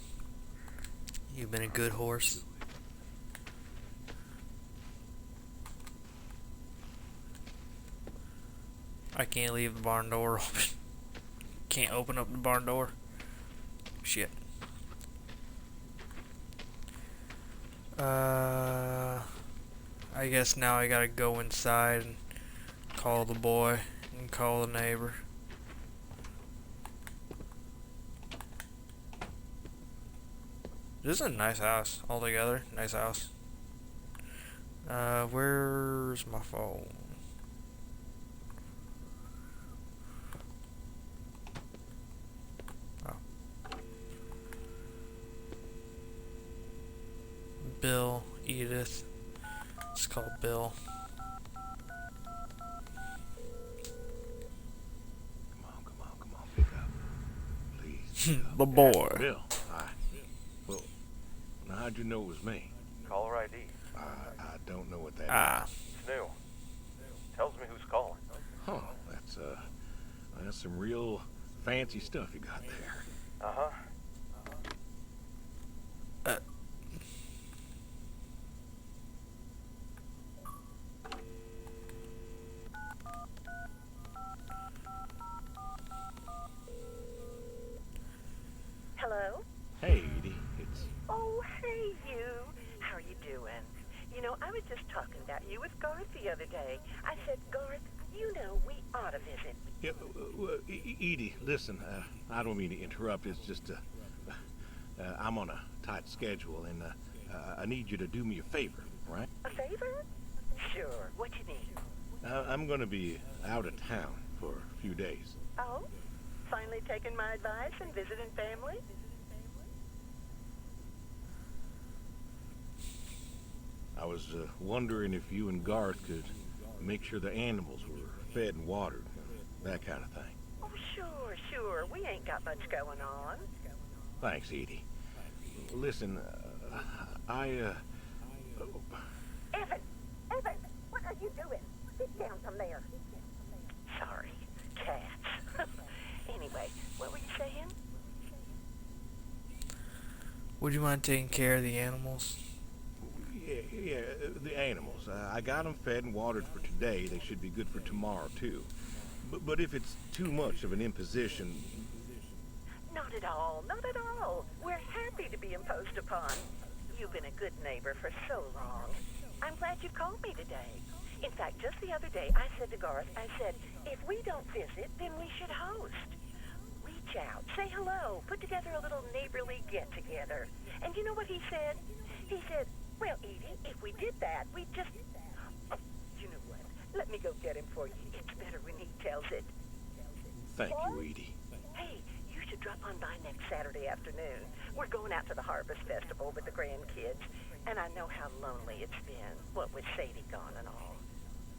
You've been a good horse. I can't leave the barn door open. Can't open up the barn door. Shit. I guess now I gotta go inside and call the boy and call the neighbor. This is a nice house altogether. Nice house. Where's my phone? Oh. Bill, Edith. It's called Bill. Come on, pick up. Please. Pick up. The boy. Bill, hi. Well, now how'd you know it was me? Caller ID. I don't know what that is. Ah. It's new. Tells me who's calling. Huh, that's some real fancy stuff you got there. Uh-huh. Hello? Hey, Edie, it's... Oh, hey, you. How are you doing? You know, I was just talking about you with Garth the other day. I said, Garth, you know, we ought to visit. Yeah, Edie, listen, I don't mean to interrupt. It's just, I'm on a tight schedule, and I need you to do me a favor, right? A favor? Sure. What you need? I'm going to be out of town for a few days. Oh? Finally taking my advice and visiting family? I was wondering if you and Garth could make sure the animals were fed and watered, that kind of thing. Oh, sure. We ain't got much going on. Thanks, Edie. Listen, Evan, what are you doing? Sit down from there. Sorry, cats. Anyway, what were you saying? Would you mind taking care of the animals? yeah, the animals. I got them fed and watered for today. They should be good for tomorrow, too. But if it's too much of an imposition... Not at all. We're happy to be imposed upon. You've been a good neighbor for so long. I'm glad you called me today. In fact, just the other day, I said to Garth, I said, if we don't visit, then we should host. Reach out, say hello, put together a little neighborly get-together. And you know what he said? He said, well, Edie, if we did that, we'd just... Oh, you know what? Let me go get him for you. It's better when he tells it. Thank you, Edie. Hey, you should drop on by next Saturday afternoon. We're going out to the Harvest Festival with the grandkids, and I know how lonely it's been, what with Sadie gone and all.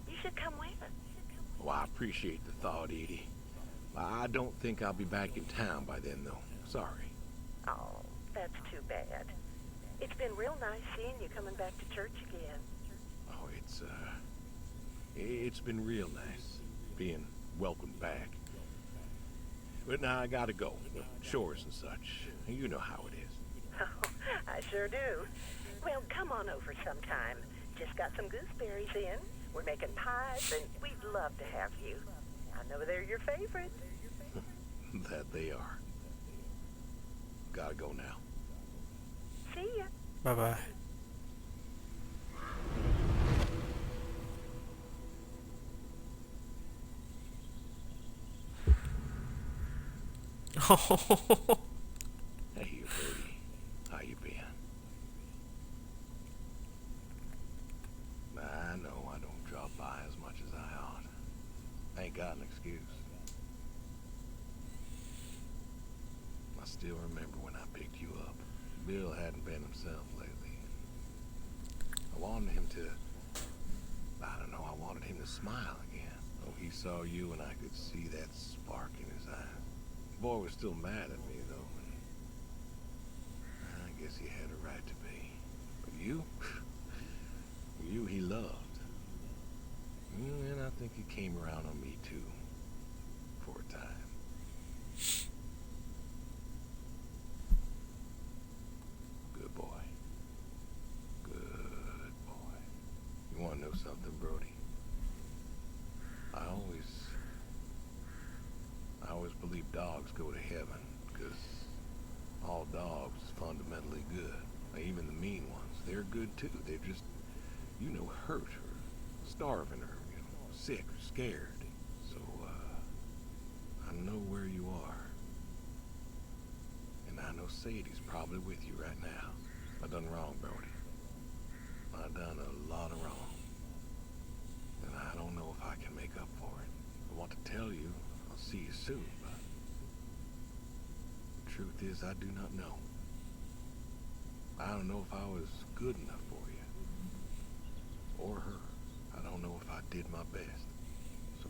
You should come with us. Well, I appreciate the thought, Edie. I don't think I'll be back in town by then, though. Sorry. Oh, that's too bad. It's been real nice seeing you coming back to church again. Oh, it's been real nice being welcomed back. But now I gotta go. Chores and such. You know how it is. Oh, I sure do. Well, come on over sometime. Just got some gooseberries in. We're making pies, and we'd love to have you. I know they're your favorite. That they are. Gotta go now. See ya. Bye-bye. Hey, Birdie. How you been? I know I don't drop by as much as I ought. I ain't got an excuse. I still remember when I picked you up. Bill hadn't been himself lately. I wanted him to... I wanted him to smile again. Oh, he saw you and I could see that spark in his eyes. The boy was still mad at me, though. And I guess he had a right to be. But you? You he loved. And I think he came around on me, too. For a time. Good boy. Good boy. You want to know something, Brody? I always believe dogs go to heaven, because all dogs is fundamentally good. Even the mean ones, they're good too. They're just, hurt or starving or, sick or scared. So, I know where you are. And I know Sadie's probably with you right now. I done wrong, Brody. I done a lot of wrong. And I don't know if I can make up for it. I want to tell you I'll see you soon, but the truth is I do not know. I don't know if I was good enough for you. Or her. I don't know if I did my best. So,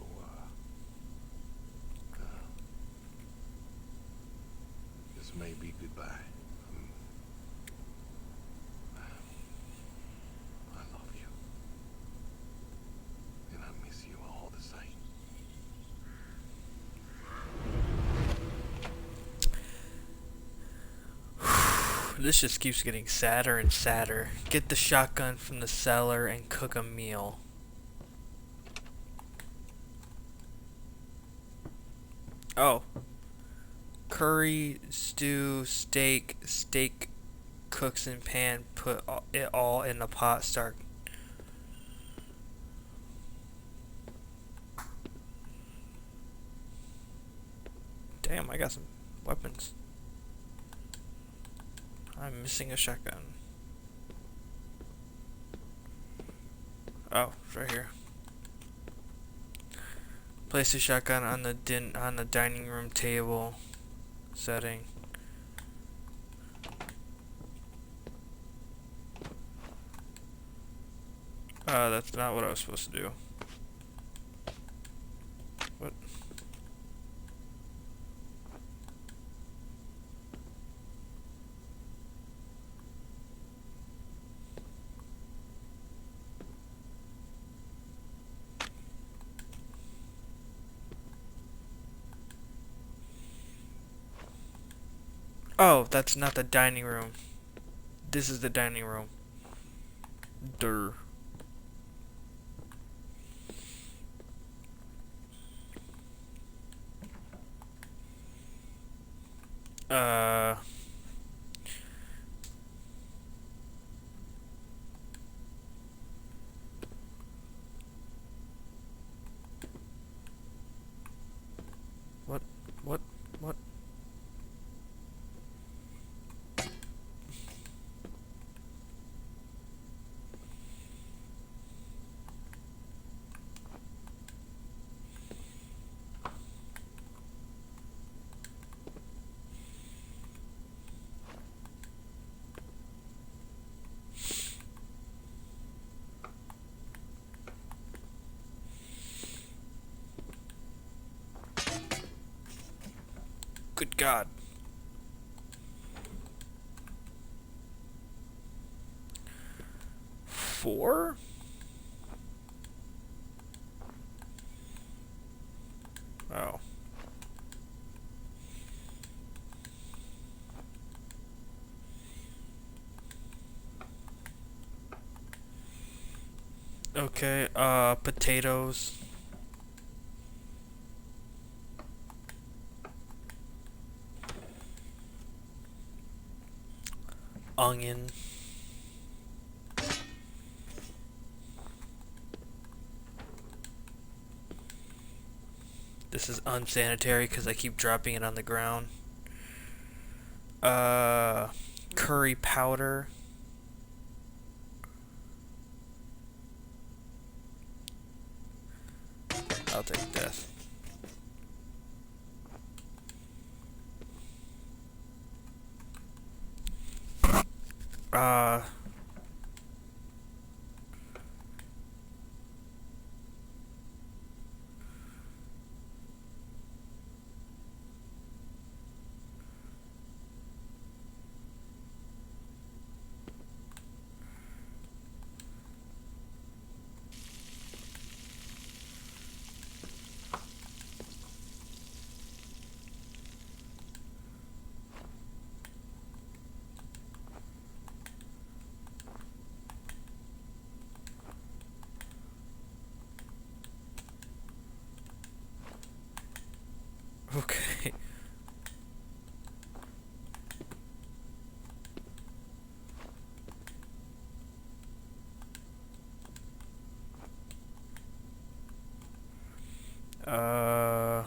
this may be goodbye. I love you. And I miss you all the same. This just keeps getting sadder and sadder. Get the shotgun from the cellar and cook a meal. Oh. Curry, stew, steak cooks in pan, put it all in a pot, start. Damn, I got some weapons. I'm missing a shotgun. Oh, it's right here. Place the shotgun on the dining room table. Setting. That's not what I was supposed to do. What? Oh, that's not the dining room. This is the dining room. Durr. Uh... What? What? What? Good God. 4? Oh. Okay, potatoes. Onion. This is unsanitary because I keep dropping it on the ground. Curry powder. I'll take death. Uh, okay. Uh,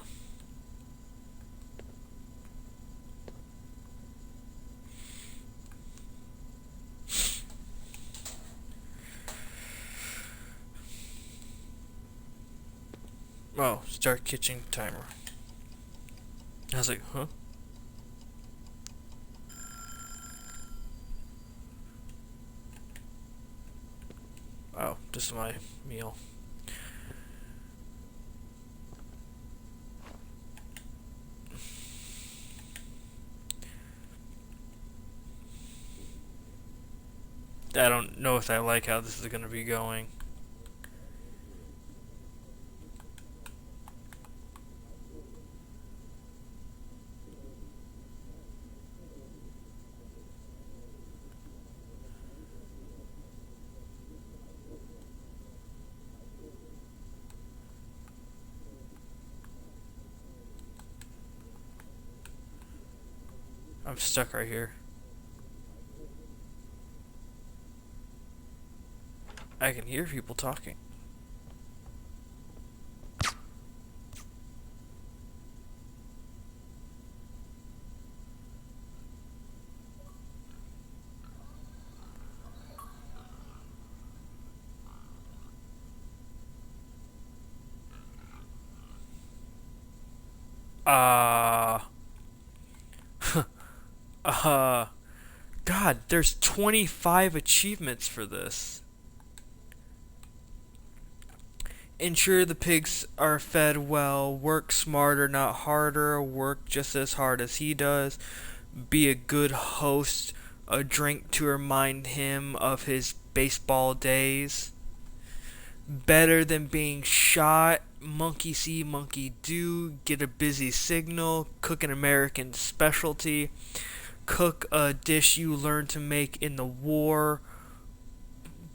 oh, start kitchen timer. I was like, huh? Oh, this is my meal. I don't know if I like how this is gonna be going. I'm stuck right here. I can hear people talking. Uh, uh, God, there's 25 achievements for this. Ensure the pigs are fed well. Work smarter, not harder. Work just as hard as he does. Be a good host. A drink to remind him of his baseball days. Better than being shot. Monkey see, monkey do. Get a busy signal. Cook an American specialty. Cook a dish you learned to make in the war.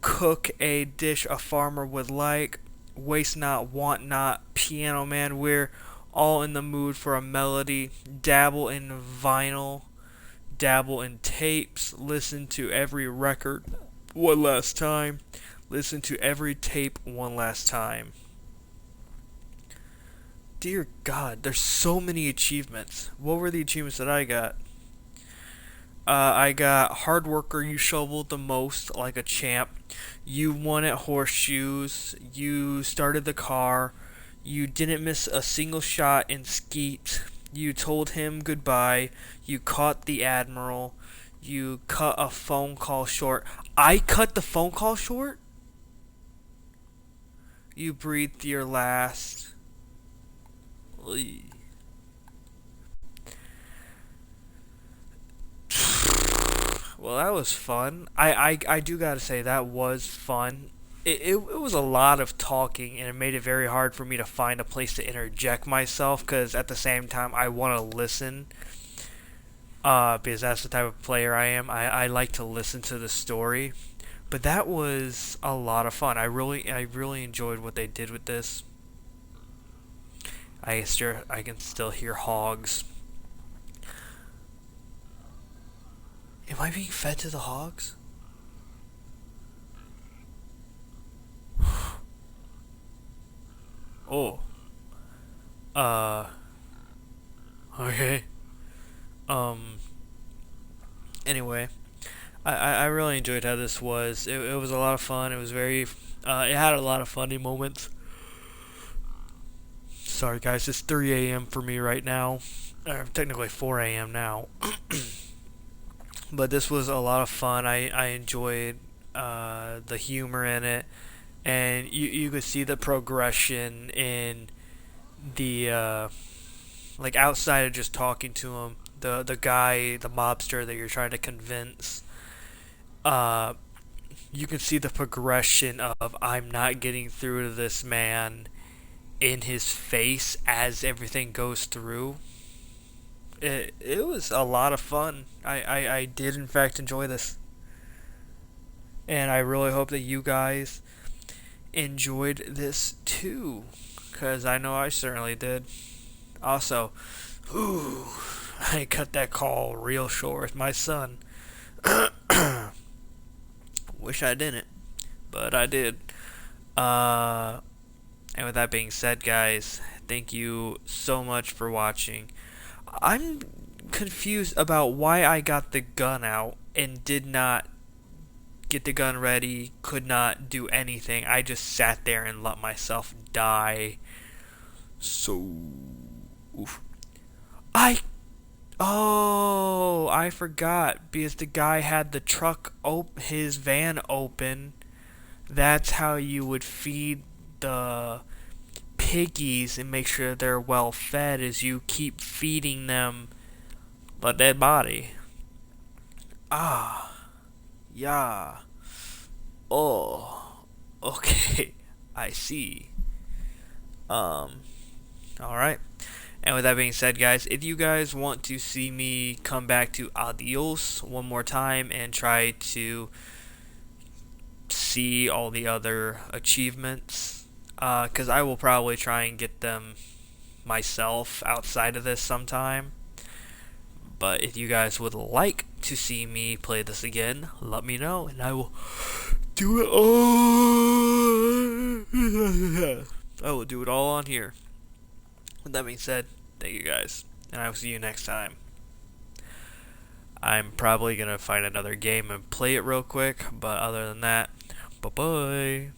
Cook a dish a farmer would like. Waste not, want not. Piano man, we're all in the mood for a melody. Dabble in vinyl. Dabble in tapes. Listen to every record one last time. Listen to every tape one last time. Dear God, there's so many achievements. What were the achievements that I got? I got hard worker, you shoveled the most like a champ. You won at horseshoes. You started the car. You didn't miss a single shot in skeet. You told him goodbye. You caught the admiral. You cut a phone call short. I cut the phone call short? You breathed your last. Well, that was fun. I do gotta say that was fun. It was a lot of talking, and it made it very hard for me to find a place to interject myself, because at the same time I want to listen, because that's the type of player I am. I like to listen to the story. But that was a lot of fun. I really enjoyed what they did with this. I can still hear hogs. Am I being fed to the hogs? Oh. Uh. Okay. Anyway, I really enjoyed how this was. It was a lot of fun. It was very. It had a lot of funny moments. Sorry, guys. It's 3 a.m. for me right now. Technically 4 a.m. now. But this was a lot of fun. I enjoyed the humor in it, and you could see the progression in the like outside of just talking to him. The guy, the mobster that you're trying to convince. You can see the progression of I'm not getting through to this man in his face as everything goes through. It was a lot of fun. I did in fact enjoy this. And I really hope that you guys enjoyed this too. Because I know I certainly did. Also, ooh, I cut that call real short with my son. Wish I didn't. But I did. And with that being said, guys, thank you so much for watching. I'm confused about why I got the gun out and did not get the gun ready, could not do anything. I just sat there and let myself die. So, oof. I forgot, because the guy had the truck his van open. That's how you would feed the piggies and make sure they're well fed, is you keep feeding them the dead body. Yeah. Oh, okay. I see. Alright. And with that being said, guys, if you guys want to see me come back to Adios one more time and try to see all the other achievements, because I will probably try and get them myself outside of this sometime. But if you guys would like to see me play this again, let me know, and I will do it all. I will do it all on here. With that being said, thank you guys, and I will see you next time. I'm probably gonna find another game and play it real quick, but other than that, bye bye.